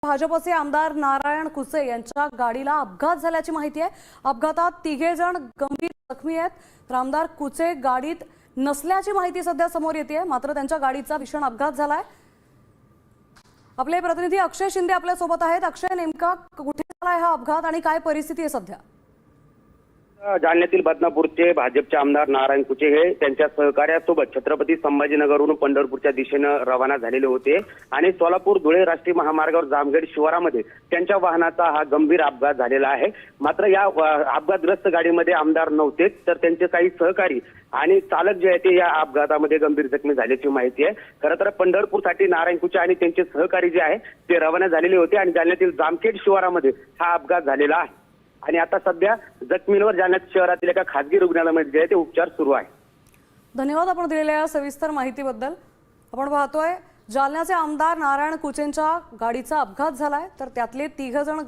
भाजपचे आमदार नारायण कुचे यांच्या गाडीला अपघात झाल्याची माहिती आहे। अपघातात तिघे जण गंभीर जखमी आहेत। तर आमदार कुचे गाडीत नसल्याची माहिती सध्या समोर येते, मात्र त्यांच्या गाडीचा भीषण अपघात झालाय। आपले प्रतिनिधी अक्षय शिंदे आपल्या सोबत आहेत। अक्षय, नेमका कुठे झालाय हा अपघात आणि काय परिस्थिती आहे सध्या? जालन्यातील बदनापूरचे भाजपचे आमदार नारायण कुचे हे त्यांच्या सहकार्यासोबत छत्रपती संभाजीनगरवरून पंढरपूरच्या दिशेने रवाना झालेले होते आणि सोलापूर धुळे राष्ट्रीय महामार्गावर जामखेड शिवारामध्ये त्यांच्या वाहनाचा हा गंभीर अपघात झालेला आहे। मात्र या अपघातग्रस्त गाडीमध्ये आमदार नव्हते, तर त्यांचे काही सहकारी आणि चालक जे आहे ते या अपघातामध्ये गंभीर जखमी झाल्याची माहिती आहे। खरं तर पंढरपूरसाठी नारायण कुचे आणि त्यांचे सहकारी जे आहे ते रवाना झालेले होते आणि जालन्यातील जामखेड शिवारामध्ये हा अपघात झालेला आहे आणि आता सध्या जखमींवर जालन्यात शहरातील एका खासगी रुग्णालयामध्ये जे ते उपचार सुरू आहे। धन्यवाद आपण दिलेल्या सविस्तर माहितीबद्दल। आपण पाहतोय जालन्याचे आमदार नारायण कुचेंच्या गाडीचा अपघात झालाय, तर त्यातले 3 जण